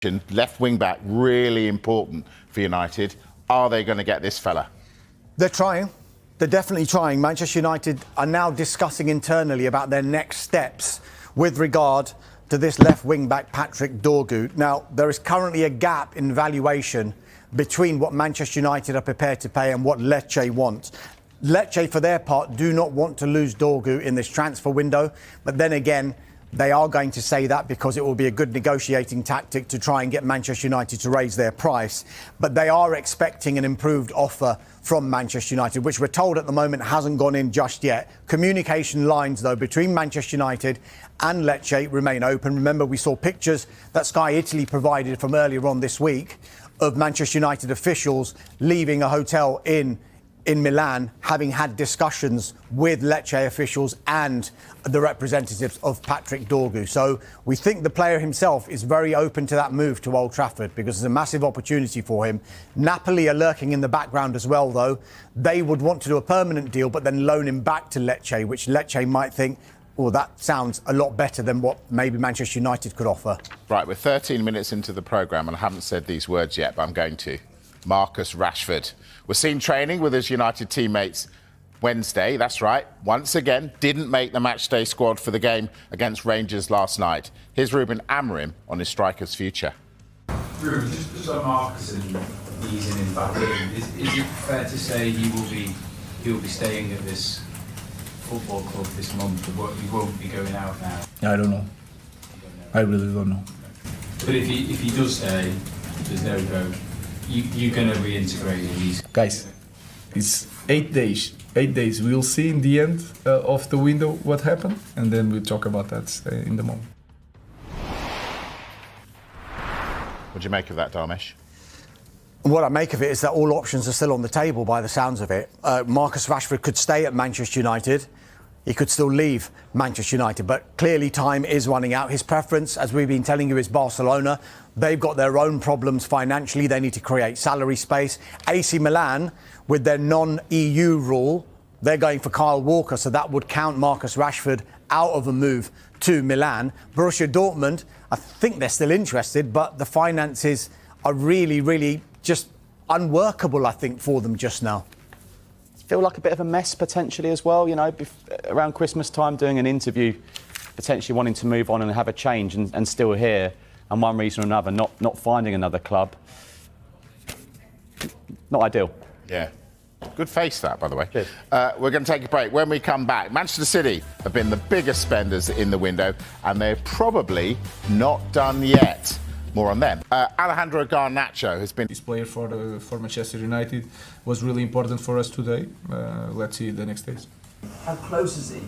Left wing back, really important for United. Are they going to get this fella? They're trying. They're definitely trying. Manchester United are now discussing internally about their next steps with regard to this left wing back, Patrick Dorgu. Now, there is currently a gap in valuation between what Manchester United are prepared to pay and what Lecce want. Lecce, for their part, do not want to lose Dorgu in this transfer window. But then again, they are going to say that because it will be a good negotiating tactic to try and get Manchester United to raise their price. But they are expecting an improved offer from Manchester United, which we're told at the moment hasn't gone in just yet. Communication lines, though, between Manchester United and Lecce remain open. Remember, we saw pictures that Sky Italy provided from earlier on this week of Manchester United officials leaving a hotel in Milan, having had discussions with Lecce officials and the representatives of Patrick Dorgu. So we think the player himself is very open to that move to Old Trafford because it's a massive opportunity for him. Napoli are lurking in the background as well, though. They would want to do a permanent deal but then loan him back to Lecce, which Lecce might think, well, that sounds a lot better than what maybe Manchester United could offer. Right, we're 13 minutes into the programme and I haven't said these words yet, but I'm going to. Marcus Rashford was seen training with his United teammates Wednesday. That's right. Once again, didn't make the matchday squad for the game against Rangers last night. Here's Ruben Amorim on his striker's future. Ruben, just on Marcus and easing him back in, is it fair to say he will be staying at this football club this month? He won't be going out now? I don't know. I really don't know. But if he does stay, there's no go. You're going to reintegrate him. Guys, it's 8 days. 8 days. We'll see in the end of the window what happened, and then we'll talk about that in the moment. What do you make of that, Darmesh? What I make of it is that all options are still on the table by the sounds of it. Marcus Rashford could stay at Manchester United. He could still leave Manchester United, but clearly time is running out. His preference, as we've been telling you, is Barcelona. They've got their own problems financially. They need to create salary space. AC Milan, with their non-EU rule, they're going for Kyle Walker, so that would count Marcus Rashford out of a move to Milan. Borussia Dortmund, I think they're still interested, but the finances are really, really just unworkable, I think, for them just now. Feel like a bit of a mess potentially as well, you know, around Christmas time doing an interview, potentially wanting to move on and have a change and still here, and one reason or another not finding another club. Not ideal. Yeah. Good face, that, by the way. We're going to take a break. When we come back, Manchester City have been the biggest spenders in the window, and they're probably not done yet. More on them. Alejandro Garnacho has been... This player for Manchester United was really important for us today. Let's see the next days. How close is he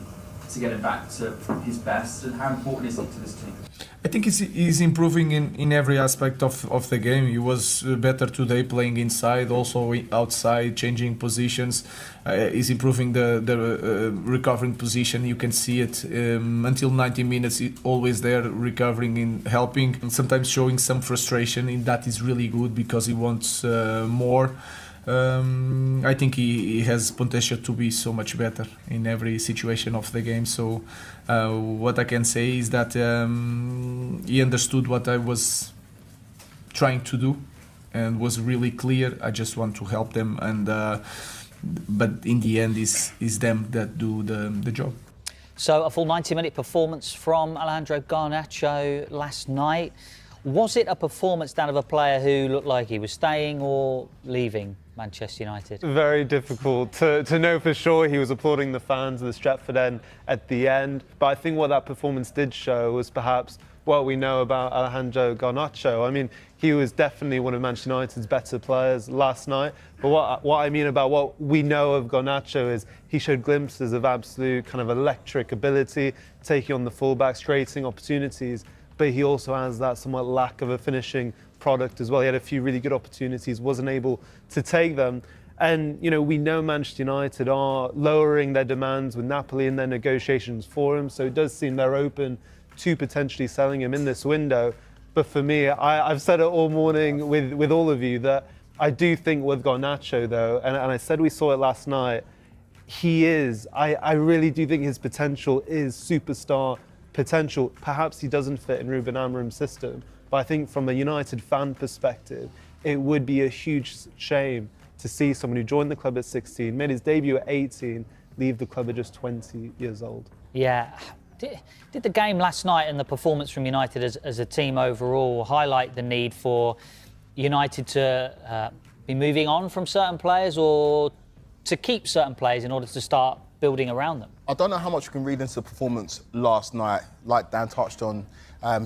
to getting back to his best, and how important is he to this team? I think he's improving in every aspect of the game. He was better today playing inside, also outside, changing positions. He's improving the recovering position. You can see it until 90 minutes, he's always there, recovering and helping. And sometimes showing some frustration, and that is really good because he wants more. I think he has potential to be so much better in every situation of the game. So what I can say is that he understood what I was trying to do and was really clear. I just want to help them, and but in the end is them that do the job. So a full 90-minute performance from Alejandro Garnacho last night. Was it a performance, Dan, of a player who looked like he was staying or leaving Manchester United? Very difficult to know for sure. He was applauding the fans of the Stratford end at the end. But I think what that performance did show was perhaps what we know about Alejandro Garnacho. I mean, he was definitely one of Manchester United's better players last night. But what I mean about what we know of Garnacho is he showed glimpses of absolute kind of electric ability, taking on the fullbacks, creating opportunities. But he also has that somewhat lack of a finishing product as well. He had a few really good opportunities, wasn't able to take them. And, you know, we know Manchester United are lowering their demands with Napoli in their negotiations for him. So it does seem they're open to potentially selling him in this window. But for me, I've said it all morning with all of you that I do think with Garnacho, though, and I said we saw it last night, I really do think his potential is superstar potential. Perhaps he doesn't fit in Ruben Amorim's system, But I think from a United fan perspective, it would be a huge shame to see someone who joined the club at 16, made his debut at 18, leave the club at just 20 years old. Yeah. Did the game last night and the performance from United as a team overall highlight the need for United to be moving on from certain players or to keep certain players in order to start building around them? I don't know how much we can read into the performance last night. Like Dan touched on,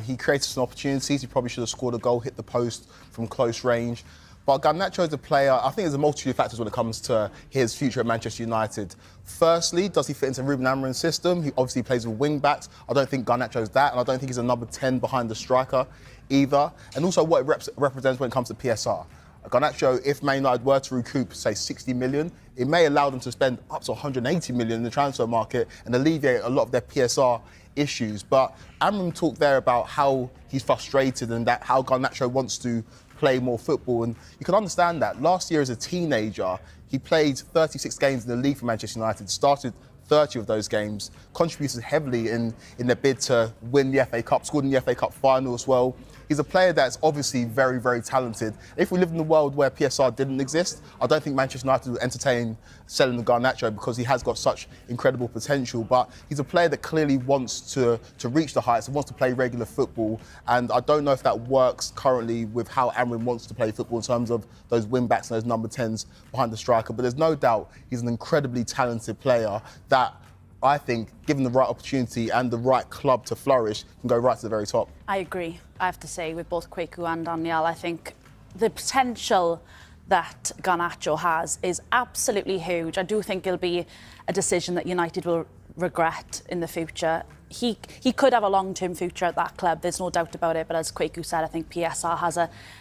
he created some opportunities. He probably should have scored a goal, hit the post from close range. But Garnacho is a player, I think there's a multitude of factors when it comes to his future at Manchester United. Firstly, does he fit into Ruben Amorim's system? He obviously plays with wing-backs. I don't think Garnacho's that, and I don't think he's a number 10 behind the striker either. And also what it represents when it comes to PSR. Garnacho, if Man United were to recoup, say, 60 million, it may allow them to spend up to 180 million in the transfer market and alleviate a lot of their PSR issues. But Amorim talked there about how he's frustrated and that how Garnacho wants to play more football, and you can understand that. Last year as a teenager, he played 36 games in the league for Manchester United, started 30 of those games, contributed heavily in their bid to win the FA Cup, scored in the FA Cup final as well. He's a player that's obviously very, very talented. If we lived in a world where PSR didn't exist, I don't think Manchester United would entertain selling the Garnacho because he has got such incredible potential. But he's a player that clearly wants to reach the heights and wants to play regular football. And I don't know if that works currently with how Amorim wants to play football in terms of those wing-backs and those number 10s behind the striker. But there's no doubt he's an incredibly talented player that I think, given the right opportunity and the right club to flourish, can go right to the very top. I agree, I have to say, with both Kweku and Daniel. I think the potential that Garnacho has is absolutely huge. I do think it'll be a decision that United will regret in the future. He could have a long-term future at that club, there's no doubt about it, but as Kweku said, I think PSR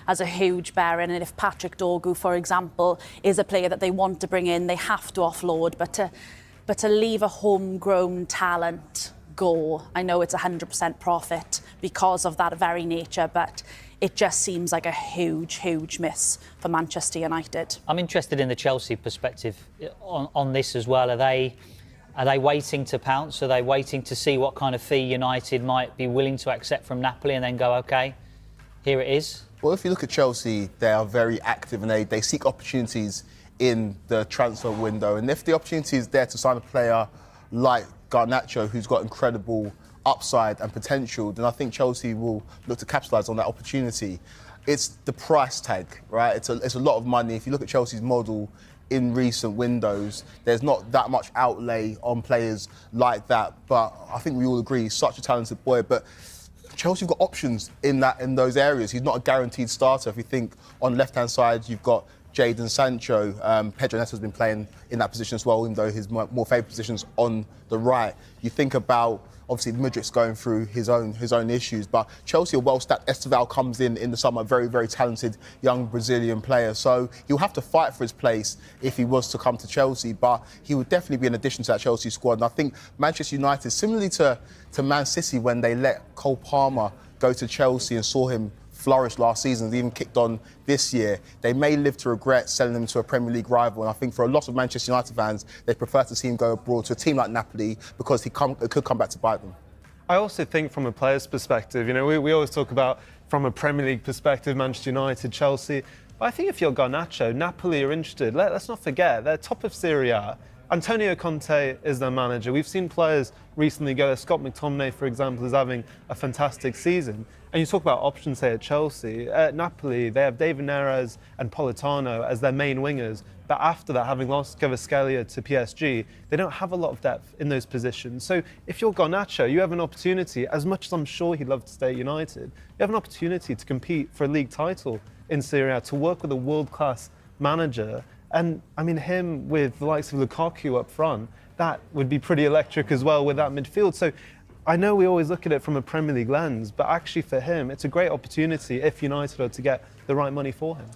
has a huge bearing, and if Patrick Dorgu, for example, is a player that they want to bring in, they have to offload, but to leave a homegrown talent go, I know it's 100% profit because of that very nature, but it just seems like a huge, huge miss for Manchester United. I'm interested in the Chelsea perspective on this as well. Are they waiting to pounce? Are they waiting to see what kind of fee United might be willing to accept from Napoli and then go, OK, here it is? Well, if you look at Chelsea, they are very active and they seek opportunities in the transfer window. And if the opportunity is there to sign a player like Garnacho, who's got incredible upside and potential, then I think Chelsea will look to capitalise on that opportunity. It's the price tag, right? It's a lot of money. If you look at Chelsea's model in recent windows, there's not that much outlay on players like that. But I think we all agree he's such a talented boy. But Chelsea have got options in those areas. He's not a guaranteed starter. If you think on the left-hand side, you've got Jadon Sancho. Pedro Neto's been playing in that position as well, even though his more favoured position's on the right. You think about, obviously, Mudrik's going through his own issues, but Chelsea are well stacked. Esteval comes in the summer, very, very talented young Brazilian player. So he'll have to fight for his place if he was to come to Chelsea, but he would definitely be an addition to that Chelsea squad. And I think Manchester United, similarly to Man City when they let Cole Palmer go to Chelsea and saw him flourish last season, even kicked on this year, they may live to regret selling him to a Premier League rival. And I think for a lot of Manchester United fans, they prefer to see him go abroad to a team like Napoli because it could come back to bite them. I also think from a player's perspective, you know, we always talk about from a Premier League perspective, Manchester United, Chelsea. But I think if you're Garnacho, Napoli are interested. Let's not forget, they're top of Serie A. Antonio Conte is their manager. We've seen players recently go. Scott McTominay, for example, is having a fantastic season. And you talk about options here at Chelsea. At Napoli, they have David Neres and Politano as their main wingers. But after that, having lost Kvaratskhelia to PSG, they don't have a lot of depth in those positions. So if you're Garnacho, you have an opportunity, as much as I'm sure he'd love to stay at United, you have an opportunity to compete for a league title in Serie A, to work with a world-class manager. And, I mean, him with the likes of Lukaku up front, that would be pretty electric as well with that midfield. So I know we always look at it from a Premier League lens, but actually for him, it's a great opportunity if United are to get the right money for him.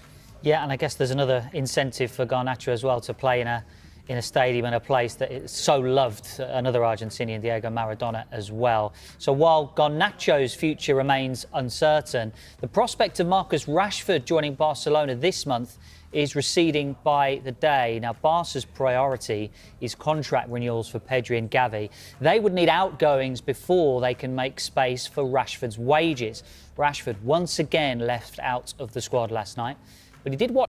Yeah, and I guess there's another incentive for Garnacho as well to play in a stadium and a place that is so loved, another Argentinian, Diego Maradona, as well. So while Garnacho's future remains uncertain, the prospect of Marcus Rashford joining Barcelona this month is receding by the day. Now, Barca's priority is contract renewals for Pedri and Gavi. They would need outgoings before they can make space for Rashford's wages. Rashford once again left out of the squad last night, but he did watch